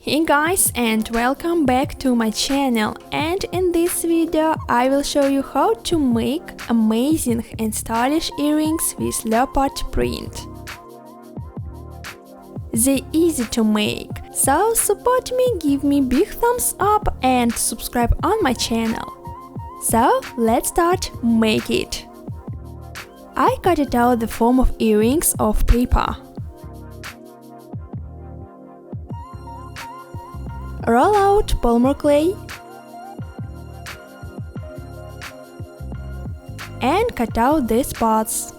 Hey guys, and welcome back to my channel, and in this video I will show you how to make amazing and stylish earrings with leopard print. They're easy to make, so support me, give me big thumbs up and subscribe on my channel. So let's start make it. I cut it out the form of earrings of paper. Roll out polymer clay and cut out these parts.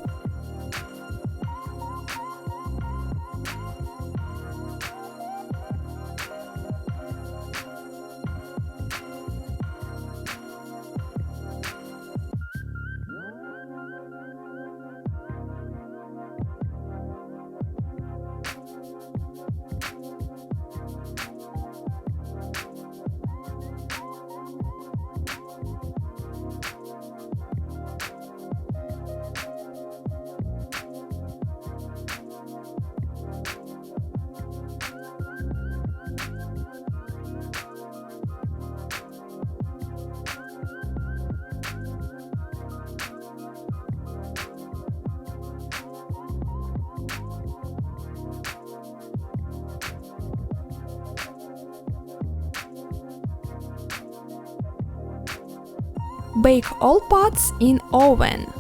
Bake all parts in oven.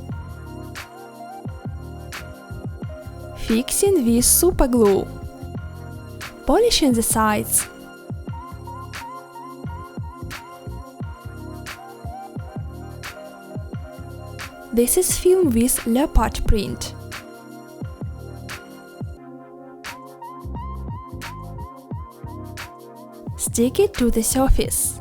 Fixing with super glue. Polishing the sides. This is film with leopard print. Stick it to the surface.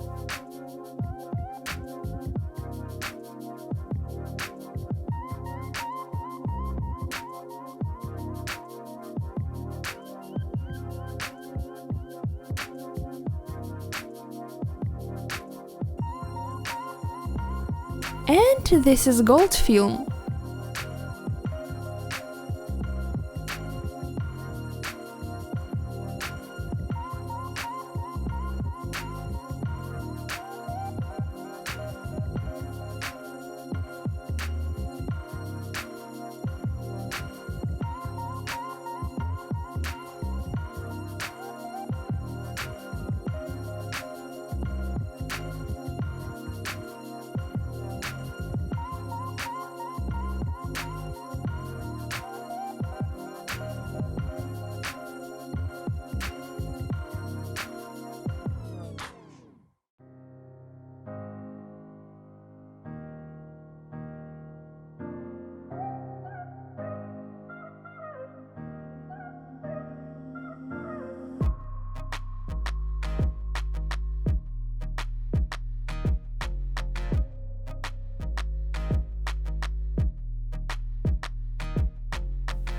And this is gold film.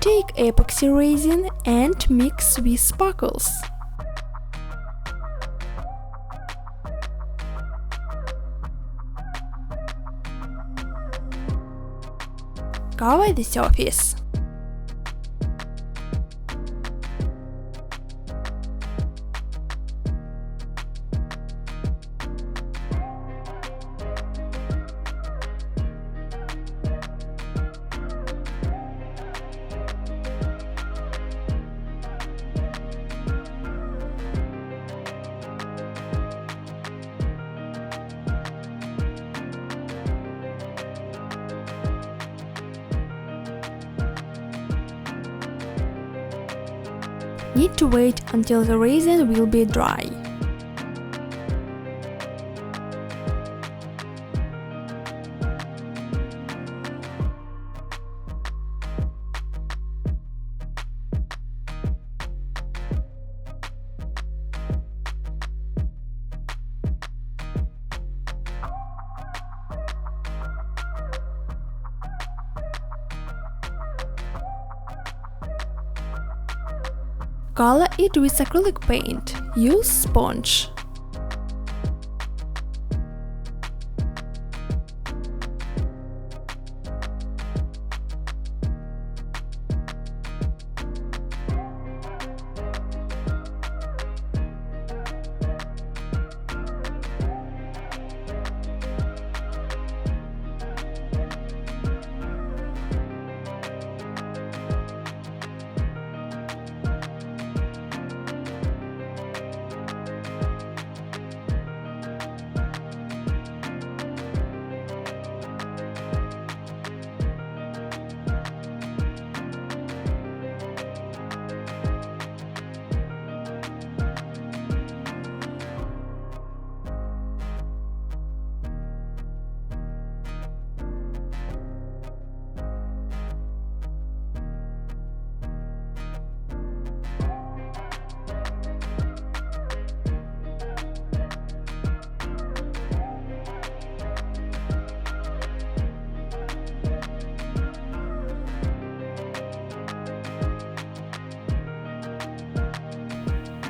Take epoxy resin and mix with sparkles. Cover the surface. Need to wait until the resin will be dry. Color it with acrylic paint. Use sponge.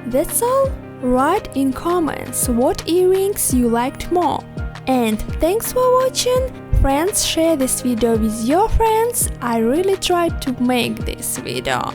That's all. Write in comments what earrings you liked more. And thanks for watching. Friends, share this video with your friends. I really tried to make this video.